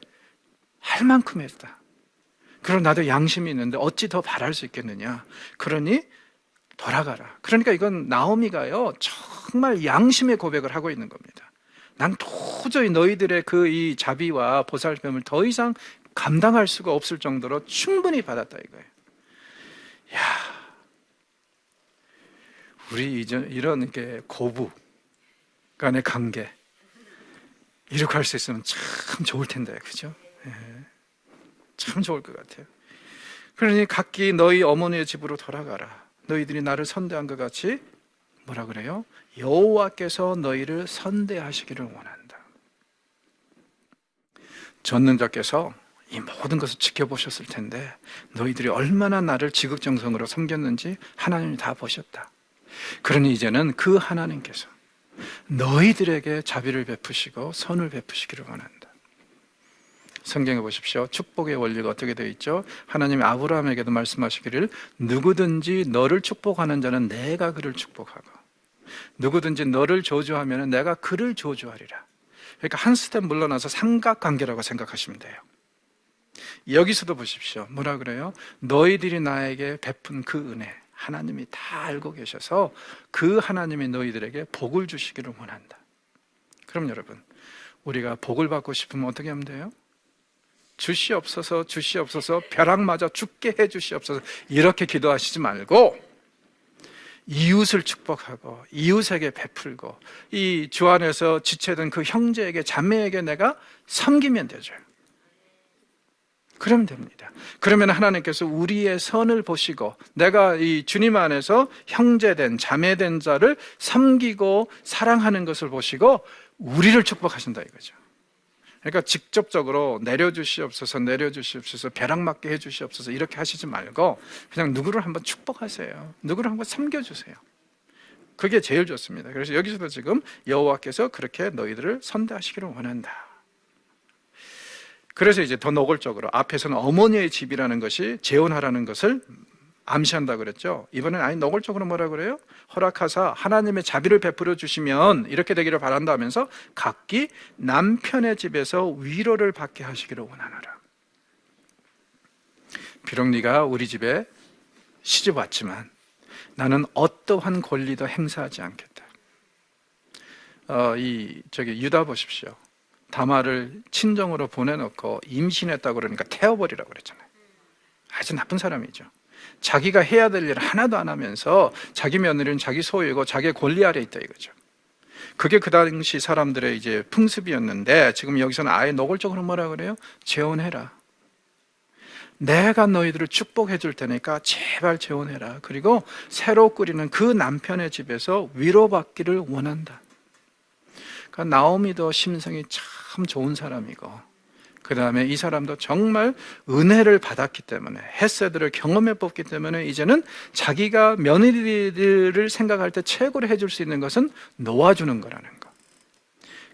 할 만큼 했다. 그럼 나도 양심이 있는데 어찌 더 바랄 수 있겠느냐. 그러니 돌아가라. 그러니까 이건 나오미가요, 정말 양심의 고백을 하고 있는 겁니다. 난 도저히 너희들의 그 이 자비와 보살핌을 더 이상 감당할 수가 없을 정도로 충분히 받았다 이거예요. 야, 우리 이런 게 고부 간의 관계 이렇게 할 수 있으면 참 좋을 텐데, 그죠? 참 좋을 것 같아요. 그러니 각기 너희 어머니의 집으로 돌아가라. 너희들이 나를 선대한 것 같이 뭐라 그래요? 여호와께서 너희를 선대하시기를 원한다. 전능자께서 이 모든 것을 지켜보셨을 텐데 너희들이 얼마나 나를 지극정성으로 섬겼는지 하나님이 다 보셨다. 그러니 이제는 그 하나님께서 너희들에게 자비를 베푸시고 선을 베푸시기를 원한다. 성경에 보십시오. 축복의 원리가 어떻게 되어 있죠? 하나님이 아브라함에게도 말씀하시기를 누구든지 너를 축복하는 자는 내가 그를 축복하고 누구든지 너를 저주하면 내가 그를 저주하리라. 그러니까 한 스텝 물러나서 삼각관계라고 생각하시면 돼요. 여기서도 보십시오. 뭐라 그래요? 너희들이 나에게 베푼 그 은혜 하나님이 다 알고 계셔서 그 하나님이 너희들에게 복을 주시기를 원한다. 그럼 여러분, 우리가 복을 받고 싶으면 어떻게 하면 돼요? 주시옵소서 주시옵소서 벼락 맞아 죽게 해 주시옵소서 이렇게 기도하시지 말고 이웃을 축복하고 이웃에게 베풀고 이 주 안에서 지체된 그 형제에게 자매에게 내가 섬기면 되죠. 그러면 됩니다. 그러면 하나님께서 우리의 선을 보시고 내가 이 주님 안에서 형제된 자매된 자를 섬기고 사랑하는 것을 보시고 우리를 축복하신다 이거죠. 그러니까 직접적으로 내려주시옵소서 내려주시옵소서 벼락 맞게 해주시옵소서 이렇게 하시지 말고 그냥 누구를 한번 축복하세요. 누구를 한번 섬겨주세요. 그게 제일 좋습니다. 그래서 여기서도 지금 여호와께서 그렇게 너희들을 선대하시기를 원한다. 그래서 이제 더 노골적으로 앞에서는 어머니의 집이라는 것이 재혼하라는 것을 암시한다 그랬죠. 이번엔 아니 노골적으로 뭐라 그래요? 허락하사 하나님의 자비를 베풀어 주시면 이렇게 되기를 바란다 하면서 각기 남편의 집에서 위로를 받게 하시기를 원하노라. 비록 네가 우리 집에 시집 왔지만 나는 어떠한 권리도 행사하지 않겠다. 유다 보십시오. 다말을 친정으로 보내놓고 임신했다고 그러니까 태워버리라고 그랬잖아요. 아주 나쁜 사람이죠. 자기가 해야 될 일 하나도 안 하면서 자기 며느리는 자기 소유고 자기의 권리 아래 있다 이거죠. 그게 그 당시 사람들의 이제 풍습이었는데 지금 여기서는 아예 노골적으로 뭐라 그래요? 재혼해라. 내가 너희들을 축복해 줄 테니까 제발 재혼해라. 그리고 새로 꾸리는 그 남편의 집에서 위로받기를 원한다. 그러니까 나오미도 심성이 참 좋은 사람이고 그 다음에 이 사람도 정말 은혜를 받았기 때문에 헤세드를 경험해 뽑기 때문에 이제는 자기가 며느리들을 생각할 때 최고로 해줄 수 있는 것은 놓아주는 거라는 거.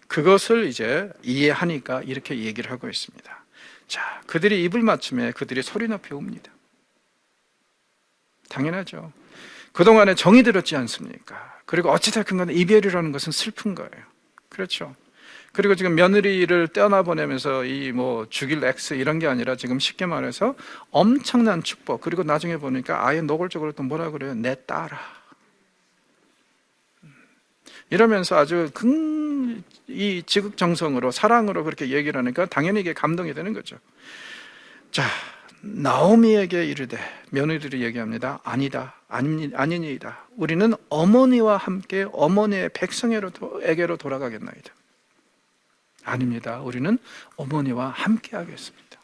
그것을 이제 이해하니까 이렇게 얘기를 하고 있습니다. 자, 그들이 입을 맞춤에 그들이 소리 높이 웁니다. 당연하죠. 그동안에 정이 들었지 않습니까? 그리고 어찌됐든 간에 이별이라는 것은 슬픈 거예요. 그렇죠. 그리고 지금 며느리를 떼어나보내면서 죽일 X 이런 게 아니라 지금 쉽게 말해서 엄청난 축복. 그리고 나중에 보니까 아예 노골적으로 또 뭐라 그래요? 내 딸아. 이러면서 아주 이 지극정성으로 사랑으로 그렇게 얘기를 하니까 당연히 이게 감동이 되는 거죠. 자, 나오미에게 이르되 며느리들이 얘기합니다. 아니다. 아니니이다. 우리는 어머니와 함께 어머니의 백성에게로 돌아가겠나이다. 아닙니다. 우리는 어머니와 함께 하겠습니다.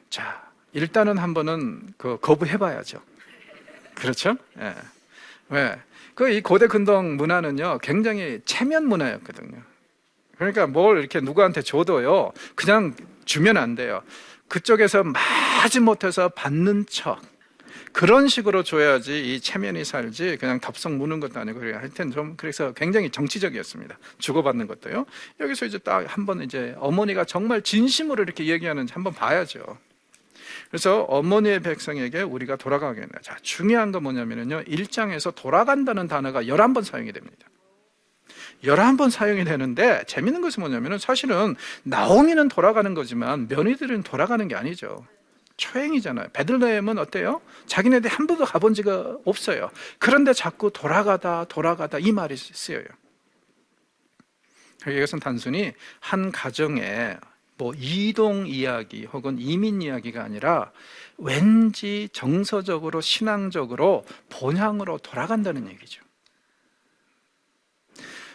자, 일단은 한번은 거부해봐야죠. 그렇죠? 예. 왜? 이 고대 근동 문화는요, 굉장히 체면 문화였거든요. 그러니까 뭘 이렇게 누구한테 줘도요, 그냥 주면 안 돼요. 그쪽에서 마지못해서 받는 척. 그런 식으로 줘야지 이 체면이 살지 그냥 덥석 무는 것도 아니고 하여튼 좀 그래서 굉장히 정치적이었습니다. 주고받는 것도요. 여기서 이제 딱 한번 이제 어머니가 정말 진심으로 이렇게 얘기하는지 한번 봐야죠. 그래서 어머니의 백성에게 우리가 돌아가겠다. 자, 중요한 건 뭐냐면요. 1장에서 돌아간다는 단어가 11번 사용이 됩니다. 11번 사용이 되는데 재밌는 것은 뭐냐면은 사실은 나오미는 돌아가는 거지만 며느리들은 돌아가는 게 아니죠. 초행이잖아요. 베들레헴은 어때요? 자기네들이 한 번도 가본 지가 없어요. 그런데 자꾸 돌아가다 이 말이 쓰여요. 이것은 단순히 한 가정의 이동 이야기 혹은 이민 이야기가 아니라 왠지 정서적으로 신앙적으로 본향으로 돌아간다는 얘기죠.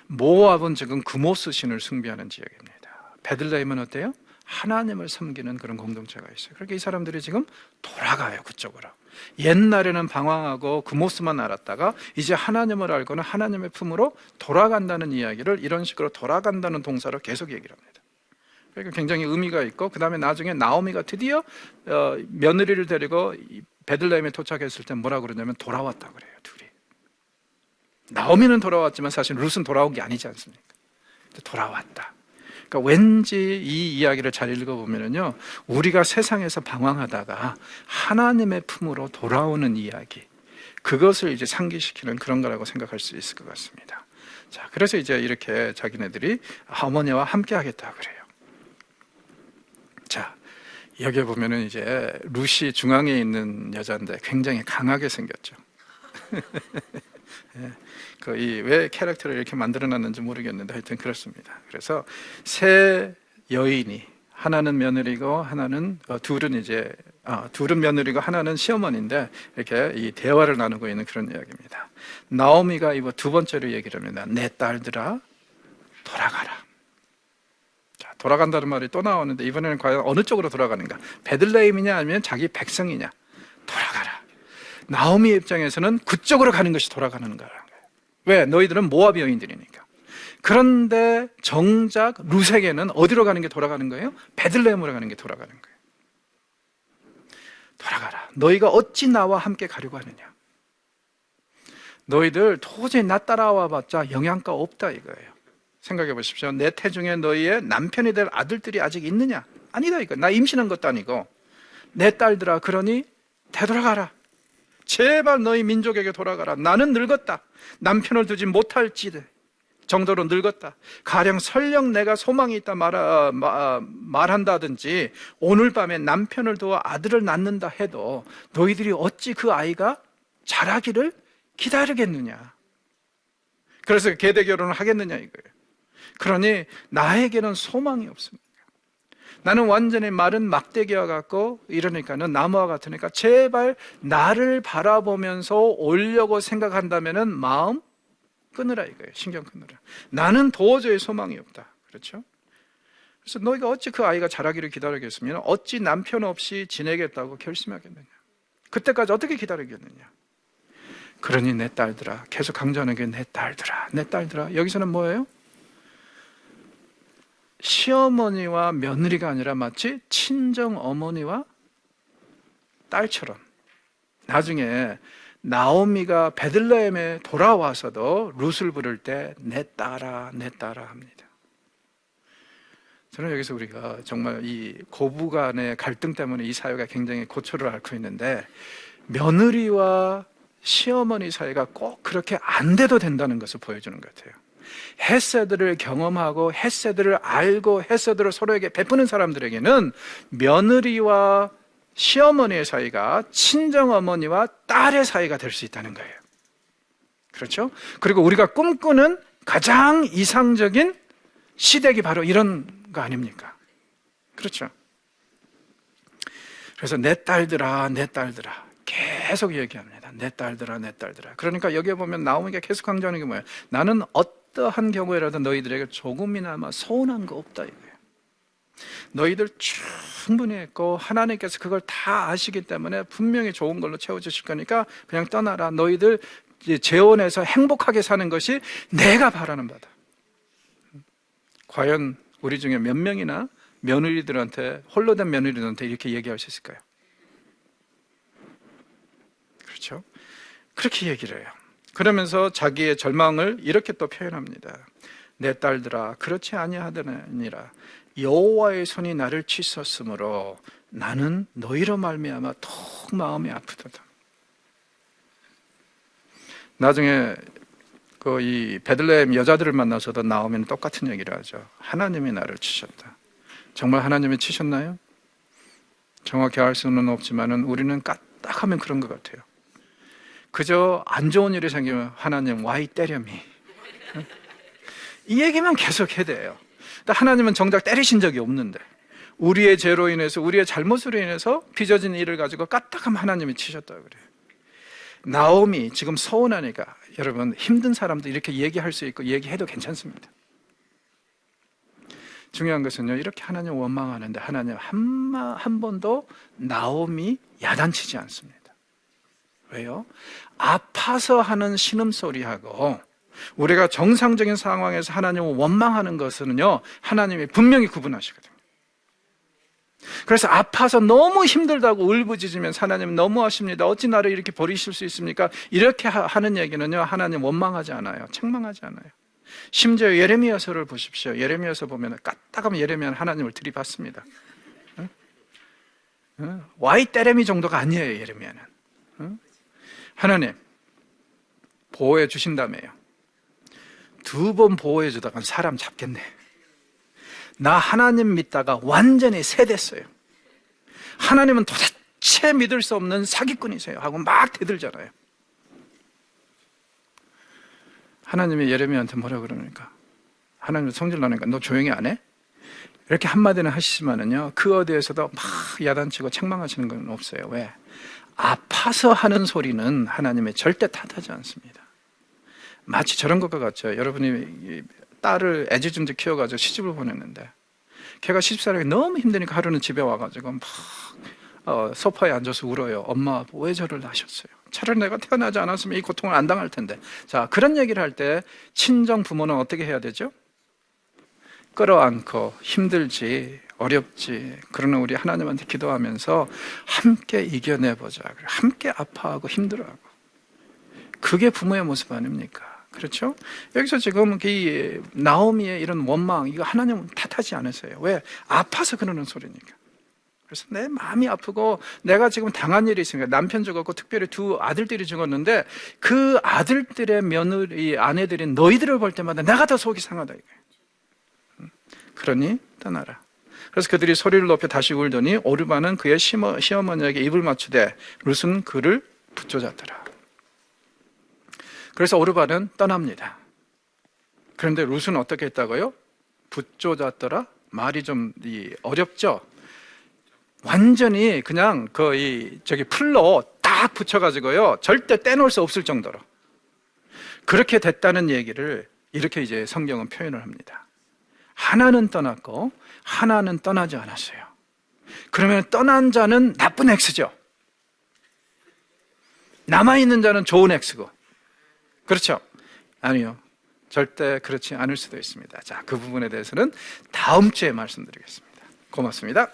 모압은 지금 그모스 신을 숭배하는 지역입니다. 베들레헴은 어때요? 하나님을 섬기는 그런 공동체가 있어요. 그러니까 이 사람들이 지금 돌아가요, 그쪽으로. 옛날에는 방황하고 그 모습만 알았다가 이제 하나님을 알고는 하나님의 품으로 돌아간다는 이야기를 이런 식으로 돌아간다는 동사로 계속 얘기를 합니다. 그러니까 굉장히 의미가 있고, 그 다음에 나중에 나오미가 드디어 며느리를 데리고 베들레헴에 도착했을 때 뭐라고 그러냐면 돌아왔다고 그래요, 둘이. 나오미는 돌아왔지만 사실 룻은 돌아온 게 아니지 않습니까? 돌아왔다. 그러니까 왠지 이 이야기를 잘 읽어보면요, 우리가 세상에서 방황하다가 하나님의 품으로 돌아오는 이야기, 그것을 이제 상기시키는 그런 거라고 생각할 수 있을 것 같습니다. 자, 그래서 이제 이렇게 자기네들이 어머니와 함께 하겠다 그래요. 자, 여기 보면은 이제 룻이 중앙에 있는 여자인데 굉장히 강하게 생겼죠. 왜 캐릭터를 이렇게 만들어놨는지 모르겠는데 하여튼 그렇습니다. 그래서 세 여인이, 하나는 며느리고 하나는 둘은 며느리고 하나는 시어머니인데 이렇게 이 대화를 나누고 있는 그런 이야기입니다. 나오미가 이거 두 번째로 얘기를 합니다. 내 딸들아 돌아가라. 자, 돌아간다는 말이 또 나오는데 이번에는 과연 어느 쪽으로 돌아가는가? 베들레헴이냐 아니면 자기 백성이냐? 돌아가라. 나오미의 입장에서는 그쪽으로 가는 것이 돌아가는 거라는 거예요. 왜? 너희들은 모압 여인들이니까. 그런데 정작 룻에게는 어디로 가는 게 돌아가는 거예요? 베들레헴으로 가는 게 돌아가는 거예요. 돌아가라. 너희가 어찌 나와 함께 가려고 하느냐? 너희들 도저히 나 따라와 봤자 영양가 없다 이거예요. 생각해 보십시오. 내 태중에 너희의 남편이 될 아들들이 아직 있느냐? 아니다 이거. 나 임신한 것도 아니고. 내 딸들아, 그러니 되돌아가라. 제발 너희 민족에게 돌아가라. 나는 늙었다. 남편을 두지 못할지 정도로 늙었다. 가령 설령 내가 소망이 있다 말한다든지 오늘 밤에 남편을 두어 아들을 낳는다 해도 너희들이 어찌 그 아이가 자라기를 기다리겠느냐. 그래서 계대 결혼을 하겠느냐 이거예요. 그러니 나에게는 소망이 없습니다. 나는 완전히 마른 막대기와 같고 이러니까는 나무와 같으니까 제발 나를 바라보면서 오려고 생각한다면은 마음 끊으라 이거예요. 신경 끊으라. 나는 도저히 소망이 없다. 그렇죠? 그래서 너희가 어찌 그 아이가 자라기를 기다리겠으면 어찌 남편 없이 지내겠다고 결심하겠느냐. 그때까지 어떻게 기다리겠느냐. 그러니 내 딸들아, 계속 강조하는 게 내 딸들아, 내 딸들아. 여기서는 뭐예요? 시어머니와 며느리가 아니라 마치 친정 어머니와 딸처럼. 나중에 나오미가 베들레헴에 돌아와서도 룻을 부를 때 내 딸아, 내 딸아 합니다. 저는 여기서 우리가 정말 이 고부 간의 갈등 때문에 이 사회가 굉장히 고초를 앓고 있는데, 며느리와 시어머니 사이가 꼭 그렇게 안 돼도 된다는 것을 보여주는 것 같아요. 헤세드를 경험하고 헤세드를 알고 헤세드를 서로에게 베푸는 사람들에게는 며느리와 시어머니의 사이가 친정어머니와 딸의 사이가 될 수 있다는 거예요. 그렇죠? 그리고 우리가 꿈꾸는 가장 이상적인 시댁이 바로 이런 거 아닙니까? 그렇죠? 그래서 내 딸들아, 내 딸들아 계속 얘기합니다. 내 딸들아, 내 딸들아. 그러니까 여기에 보면 나오미가 계속 강조하는 게 뭐예요? 나는 어떠한 경우에라도 너희들에게 조금이나마 서운한 거 없다 이거예요. 너희들 충분히 했고 하나님께서 그걸 다 아시기 때문에 분명히 좋은 걸로 채워주실 거니까 그냥 떠나라. 너희들 재혼해서 행복하게 사는 것이 내가 바라는 바다. 과연 우리 중에 몇 명이나 며느리들한테, 홀로 된 며느리들한테 이렇게 얘기할 수 있을까요? 그렇죠? 그렇게 얘기를 해요. 그러면서 자기의 절망을 이렇게 또 표현합니다. 내 딸들아, 그렇지 아니하더니라. 여호와의 손이 나를 치셨으므로 나는 너희로 말미암아 더욱 마음이 아프도다. 나중에 이 베들레헴 여자들을 만나서도 나오면 똑같은 얘기를 하죠. 하나님이 나를 치셨다. 정말 하나님이 치셨나요? 정확히 알 수는 없지만은 우리는 까딱하면 그런 것 같아요. 그저 안 좋은 일이 생기면 하나님 와이 때려미, 이 얘기만 계속 해야 돼요. 하나님은 정작 때리신 적이 없는데 우리의 죄로 인해서, 우리의 잘못으로 인해서 빚어진 일을 가지고 까딱하면 하나님이 치셨다고 그래요. 나오미 지금 서운하니까, 여러분 힘든 사람도 이렇게 얘기할 수 있고 얘기해도 괜찮습니다. 중요한 것은요, 이렇게 하나님 원망하는데 하나님 한 번도 나옴이 야단치지 않습니다. 왜요? 아파서 하는 신음소리하고 우리가 정상적인 상황에서 하나님을 원망하는 것은요, 하나님이 분명히 구분하시거든요. 그래서 아파서 너무 힘들다고 울부짖으면 하나님 너무하십니다. 어찌 나를 이렇게 버리실 수 있습니까? 이렇게 하는 얘기는요, 하나님 원망하지 않아요. 책망하지 않아요. 심지어 예레미야서를 보십시오. 예레미야서 보면 까딱하면 예레미야는 하나님을 들이받습니다. 와이 때레미 정도가 아니에요, 예레미야는. 하나님 보호해 주신다며요. 2번 보호해 주다간 사람 잡겠네. 나 하나님 믿다가 완전히 세댔어요. 하나님은 도대체 믿을 수 없는 사기꾼이세요 하고 막 대들잖아요. 하나님이 예레미야한테 뭐라 그러니까, 하나님 성질 나니까 너 조용히 안 해? 이렇게 한마디는 하시지만은요, 그 어디에서도 막 야단치고 책망하시는 건 없어요. 왜? 아파서 하는 소리는 하나님의 절대 탓하지 않습니다. 마치 저런 것과 같죠. 여러분이 딸을 애지중지 키워가지고 시집을 보냈는데, 걔가 시집살이가 너무 힘드니까 하루는 집에 와가지고 막 소파에 앉아서 울어요. 엄마 왜 저를 낳으셨어요? 차라리 내가 태어나지 않았으면 이 고통을 안 당할 텐데. 자, 그런 얘기를 할 때 친정 부모는 어떻게 해야 되죠? 끌어안고 힘들지, 어렵지, 그러나 우리 하나님한테 기도하면서 함께 이겨내보자, 함께 아파하고 힘들어하고, 그게 부모의 모습 아닙니까? 그렇죠? 여기서 지금 이 나오미의 이런 원망, 이거 하나님은 탓하지 않으세요. 왜? 아파서 그러는 소리니까. 그래서 내 마음이 아프고 내가 지금 당한 일이 있으니까, 남편 죽었고 특별히 2 아들들이 죽었는데 그 아들들의 며느리, 아내들이 너희들을 볼 때마다 내가 더 속이 상하다 이거예요. 그러니 떠나라. 그래서 그들이 소리를 높여 다시 울더니 오르바는 그의 시어머니에게 입을 맞추되 룻은 그를 붙잡았더라. 그래서 오르바는 떠납니다. 그런데 룻은 어떻게 했다고요? 붙잡았더라? 말이 좀 어렵죠? 완전히 그냥 풀로 딱 붙여가지고요, 절대 떼놓을 수 없을 정도로 그렇게 됐다는 얘기를 이렇게 이제 성경은 표현을 합니다. 하나는 떠났고 하나는 떠나지 않았어요. 그러면 떠난 자는 나쁜 X죠. 남아있는 자는 좋은 X고. 그렇죠? 아니요, 절대 그렇지 않을 수도 있습니다. 자, 그 부분에 대해서는 다음 주에 말씀드리겠습니다. 고맙습니다.